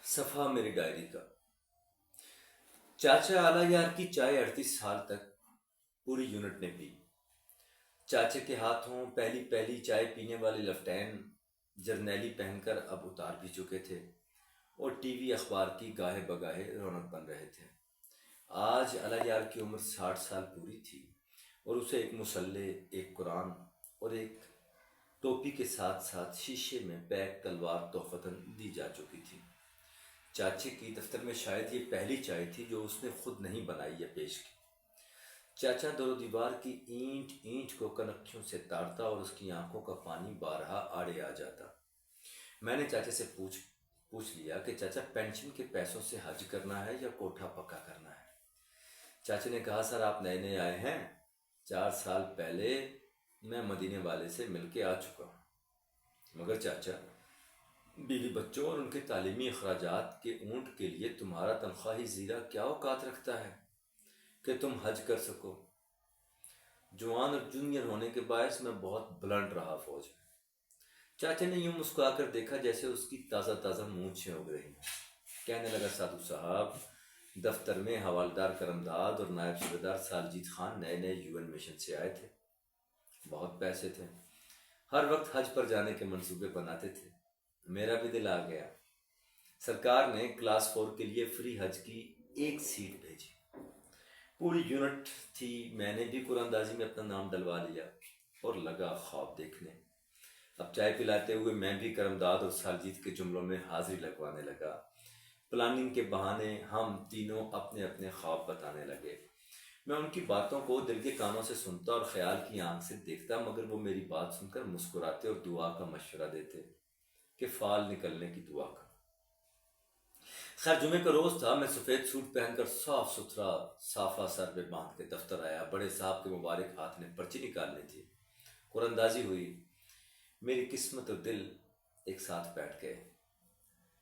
صفحہ میری ڈائری کا۔ چاچا اعلیٰ یار کی چائے 38 سال تک پوری یونٹ نے پی۔ چاچے کے ہاتھوں پہلی پہلی چائے پینے والے لفٹین جرنیلی پہن کر اب اتار بھی چکے تھے اور ٹی وی اخبار کی گاہے بگاہے رونق بن رہے تھے۔ آج اعلیٰ یار کی عمر 60 سال پوری تھی اور اسے ایک مسلح، ایک قرآن اور ایک ٹوپی کے ساتھ ساتھ شیشے میں پیک تلوار تحفتاً دی جا چکی تھی۔ چاچے کی دفتر میں شاید یہ پہلی چائے تھی جو اس نے خود نہیں بنائی یا پیش کی۔ چاچا دور و دیوار کی اینٹ اینٹ کو کنکھیوں سے تاڑتا اور اس کی آنکھوں کا پانی بارہا آڑے آ جاتا۔ میں نے چاچے سے پوچھ لیا کہ چاچا پینشن کے پیسوں سے حج کرنا ہے یا کوٹھا پکا کرنا ہے۔ چاچا نے کہا سر آپ نئے نئے آئے ہیں، 4 سال پہلے میں مدینے والے سے مل کے آ چکا ہوں، مگر چاچا بیوی بچوں اور ان کے تعلیمی اخراجات کے اونٹ کے لیے تمہارا تنخواہی زیرہ کیا اوقات رکھتا ہے کہ تم حج کر سکو۔ جوان اور جونیئر ہونے کے باعث میں بہت بلنٹ رہا فوج میں۔ چاچا نے یوں مسکرا کر دیکھا جیسے اس کی تازہ تازہ مونچھیں اگ رہی ہیں۔ کہنے لگا سادھو صاحب، دفتر میں حوالدار کرمداد اور نائب صوبے دار سالجید خان نئے نئے UN مشن سے آئے تھے، بہت پیسے تھے، ہر وقت حج پر جانے کے منصوبے بناتے تھے۔ میرا بھی دل آ گیا۔ سرکار نے کلاس 4 کے لیے فری حج کی ایک سیٹ بھیجی، پوری یونٹ تھی۔ میں نے بھی قرآن اندازی میں اپنا نام ڈلوا لیا اور لگا خواب دیکھنے۔ اب چائے پلاتے ہوئے میں بھی کرمداد اور سالجید کے جملوں میں حاضری لگوانے لگا۔ پلاننگ کے بہانے ہم تینوں اپنے اپنے خواب بتانے لگے۔ میں ان کی باتوں کو دل کے کانوں سے سنتا اور خیال کی آنکھ سے دیکھتا، مگر وہ میری بات سن کر مسکراتے اور دعا کا مشورہ دیتے کہ فال نکلنے کی دعا کرو۔ خیر جمعے کا روز تھا۔ میں سفید سوٹ پہن کر صاف ستھرا صافہ سر پہ باندھ کے دفتر آیا۔ بڑے صاحب کے مبارک ہاتھ نے پرچی نکالنی تھی۔ قرآن اندازی ہوئی۔ میری قسمت اور دل ایک ساتھ بیٹھ گئے۔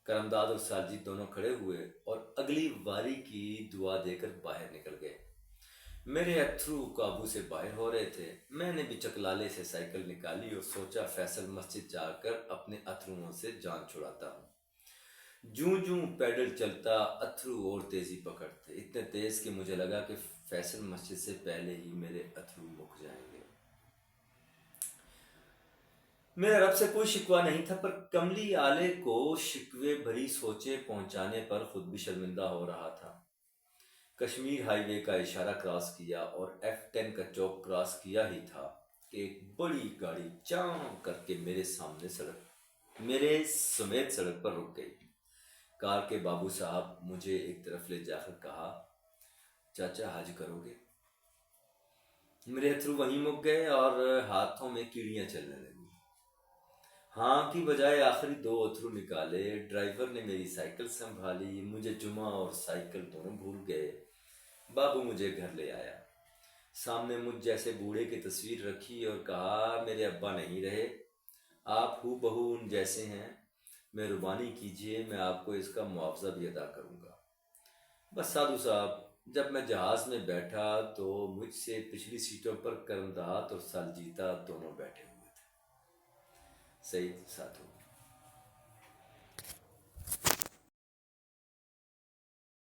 کرمداد اور سالجید دونوں کھڑے ہوئے اور اگلی واری کی دعا دے کر باہر نکل گئے۔ میرے اتھرو قابو سے باہر ہو رہے تھے۔ میں نے بھی چکلالے سے سائیکل نکالی اور سوچا فیصل مسجد جا کر اپنے اتھروؤں سے جان چھڑاتا ہوں۔ جوں جوں پیڈل چلتا اتھرو اور تیزی پکڑتے، اتنے تیز کہ مجھے لگا کہ فیصل مسجد سے پہلے ہی میرے اتھرو مک جائیں گے۔ میرا رب سے کوئی شکوہ نہیں تھا، پر کملی آلے کو شکوے بھری سوچیں پہنچانے پر خود بھی شرمندہ ہو رہا تھا۔ کشمیر ہائی وے کا اشارہ کراس کیا اور F10 کا چوک کراس کیا ہی تھا کہ ایک بڑی گاڑی چاں کر کے میرے سمیت سڑک پر رک گئی۔ کار کے بابو صاحب مجھے ایک طرف لے جا کر کہا، چاچا حج کرو گے؟ میرے اتھرو وہیں مک گئے اور ہاتھوں میں کیڑیاں چلنے لگی۔ ہاں کی بجائے آخری 2 اتھرو نکالے۔ ڈرائیور نے میری سائیکل سنبھالی۔ مجھے جمعہ اور سائیکل دونوں بھول گئے۔ بابو مجھے گھر لے آیا، سامنے مجھ جیسے بوڑھے کی تصویر رکھی اور کہا، میرے ابا نہیں رہے، آپ ہو بہو ان جیسے ہیں، مہربانی کیجئے، میں آپ کو اس کا معاوضہ بھی ادا کروں گا۔ بس سادھو صاحب، جب میں جہاز میں بیٹھا تو مجھ سے پچھلی سیٹوں پر کرمداد اور سالجیدہ دونوں بیٹھے ہوئے تھے۔ سعید ساتھو۔